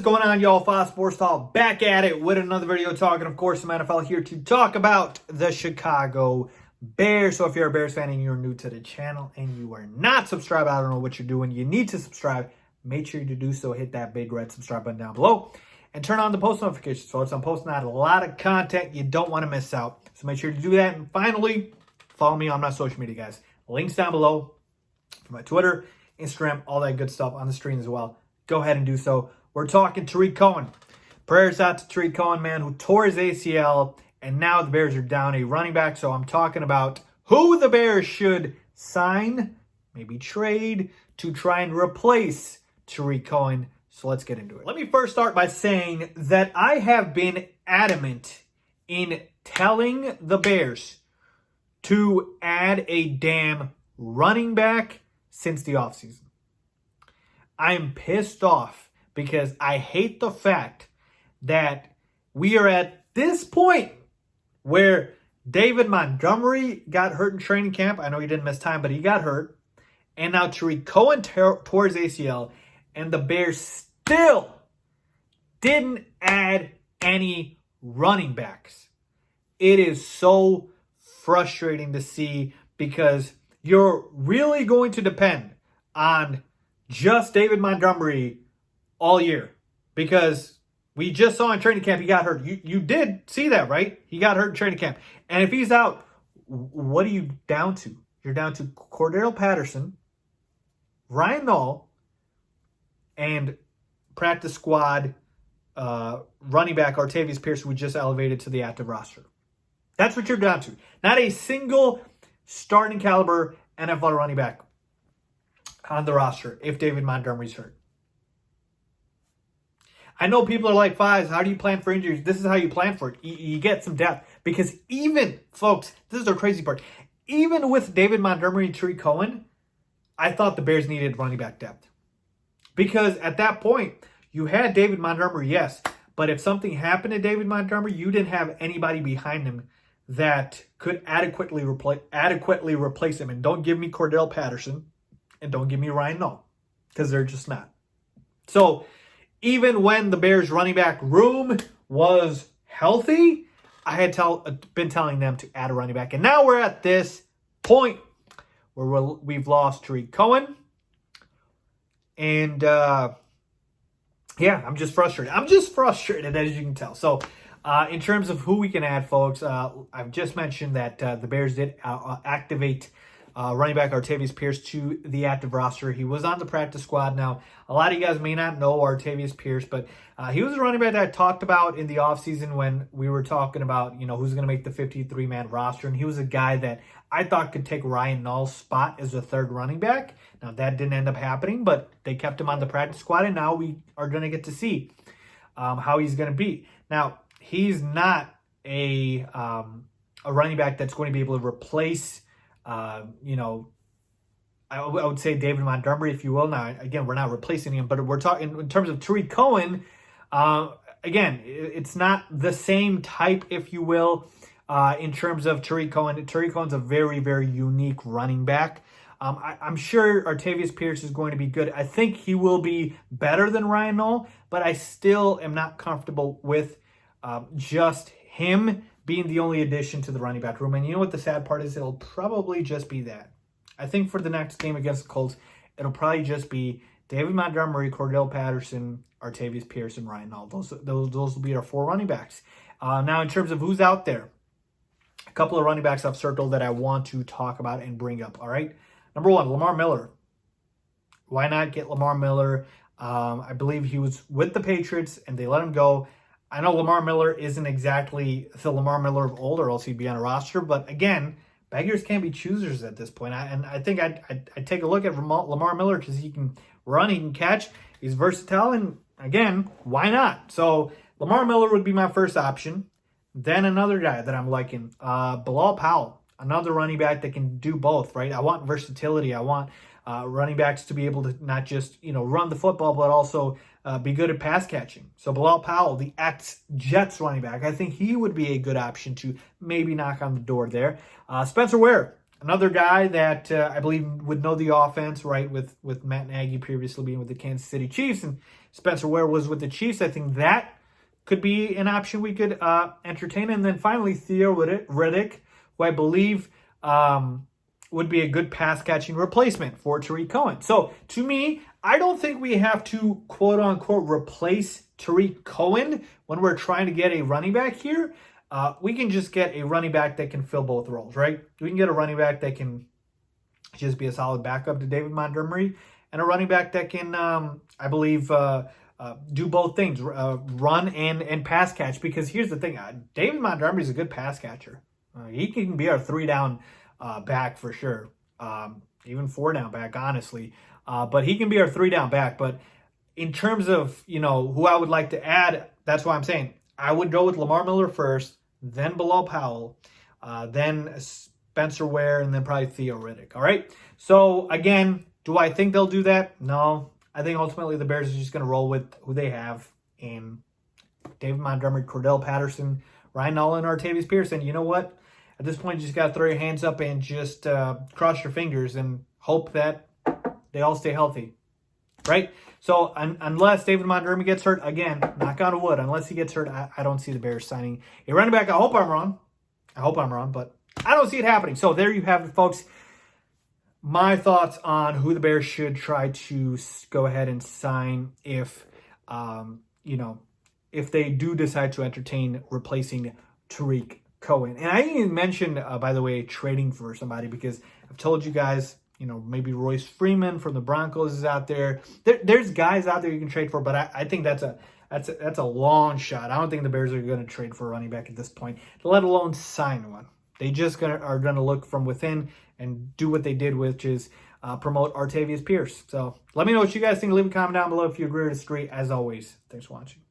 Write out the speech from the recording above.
is going on, y'all? Faiz Sports Talk back at it with another video talking, of course, some NFL here to talk about the Chicago Bears. So if you're a Bears fan and you're new to the channel and you are not subscribed, I don't know what you're doing. You need to subscribe. Make sure you do so. Hit that big red subscribe button down below and turn on the post notifications. So I'm posting out a lot of content you don't want to miss out. So make sure to do that. And finally, follow me on my social media, guys. Links down below for my Twitter, Instagram, all that good stuff on the screen as well. Go ahead and do so. We're talking Tarik Cohen. Prayers out to Tarik Cohen, man, who tore his ACL, and now the Bears are down a running back. So I'm talking about who the Bears should sign, maybe trade, to try and replace Tarik Cohen. So let's get into it. Let me first start by saying that I have been adamant in telling the Bears to add a damn running back since the offseason. I'm pissed off because I hate the fact that we are at this point where David Montgomery got hurt in training camp. I know he didn't miss time, but he got hurt. And now Tarik Cohen tore his ACL, and the Bears still didn't add any running backs. It is so frustrating to see because you're really going to depend on just David Montgomery all year, because we just saw in training camp he got hurt. You did see that, right? He got hurt in training camp. And if he's out, what are you down to? You're down to Cordell Patterson, Ryan Nall, and practice squad running back Artavis Pierce, who we just elevated to the active roster. That's what you're down to. Not a single starting caliber NFL running back on the roster if David Montgomery's hurt. I know people are like, Faiz, how do you plan for injuries? This is how you plan for it. You get some depth. Because even, folks, this is the crazy part. Even with David Montgomery and Tarik Cohen, I thought the Bears needed running back depth. Because at that point, you had David Montgomery, yes. But if something happened to David Montgomery, you didn't have anybody behind him that could adequately replace him. And don't give me Cordell Patterson. And don't give me Ryan Nall. Because they're just not. So even when the Bears running back room was healthy, I had been telling them to add a running back. And now we're at this point where we've lost Tarik Cohen. And, yeah, I'm just frustrated. I'm just frustrated, as you can tell. So, in terms of who we can add, folks, I've just mentioned that the Bears did activate running back Artavis Pierce to the active roster. He was on the practice squad. Now, a lot of you guys may not know Artavis Pierce, but he was a running back that I talked about in the offseason when we were talking about, who's going to make the 53-man roster. And he was a guy that I thought could take Ryan Nall's spot as a third running back. Now, that didn't end up happening, but they kept him on the practice squad, and now we are going to get to see how he's going to be. Now, he's not a running back that's going to be able to replace I would say David Montgomery, if you will. Now, again, we're not replacing him, but we're talking in terms of Tarik Cohen. Again, it's not the same type, if you will, in terms of Tarik Cohen. Tarik Cohen's a very, very unique running back. I'm sure Artavis Pierce is going to be good. I think he will be better than Ryan Nall, but I still am not comfortable with just him being the only addition to the running back room. And you know what the sad part is? It'll probably just be that. I think for the next game against the Colts, it'll probably just be David Montgomery, Cordell Patterson, Artavis Pierce, and Ryan Nall. Those will be our four running backs. Now, in terms of who's out there, a couple of running backs I've circled that I want to talk about and bring up, all right? Number one, Lamar Miller. Why not get Lamar Miller? I believe he was with the Patriots, and they let him go. I know Lamar Miller isn't exactly the Lamar Miller of old, or else he'd be on a roster. But again, beggars can't be choosers at this point. I think I'd take a look at Lamar Miller because he can run, he can catch, he's versatile, and again, why not? So Lamar Miller would be my first option. Then another guy that I'm liking, Bilal Powell, another running back that can do both, right? I want versatility. I want running backs to be able to not just, run the football, but also be good at pass catching. So Bilal Powell, the ex-Jets running back, I think he would be a good option to maybe knock on the door there. Spencer Ware, Another guy that I believe would know the offense, right, with Matt Nagy previously being with the Kansas City Chiefs, and Spencer Ware was with the Chiefs. I think that could be an option we could entertain. And then finally, Theo Riddick, who I believe would be a good pass-catching replacement for Tarik Cohen. So, to me, I don't think we have to, quote-unquote, replace Tarik Cohen when we're trying to get a running back here. We can just get a running back that can fill both roles, right? We can get a running back that can just be a solid backup to David Montgomery, and a running back that can, I believe, do both things, run and pass catch. Because here's the thing, David Montgomery is a good pass catcher. He can be our 3-down back for sure, even 4-down back, honestly. But he can be our 3-down back. But in terms of, who I would like to add, that's why I'm saying I would go with Lamar Miller first, then Bilal Powell, then Spencer Ware, and then probably Theo Riddick. All right. So again, do I think they'll do that? No. I think ultimately the Bears are just going to roll with who they have in David Montgomery, Cordell Patterson, Ryan Nall, Artavius Pierce. And you know what? At this point, you just got to throw your hands up and just cross your fingers and hope that they all stay healthy. Right? So unless David Montgomery gets hurt, again, knock on wood, unless he gets hurt, I don't see the Bears signing a running back. I hope I'm wrong, but I don't see it happening. So there you have it, folks. My thoughts on who the Bears should try to go ahead and sign if they do decide to entertain replacing Tarik Cohen. And I didn't even mention, by the way, trading for somebody, because I've told you guys, maybe Royce Freeman from the Broncos is out there. There's guys out there you can trade for, but I think that's a long shot. I don't think the Bears are going to trade for a running back at this point, let alone sign one. They just are going to look from within and do what they did, which is promote Artavius Pierce. So let me know what you guys think. Leave a comment down below if you agree or disagree. As always, thanks for watching.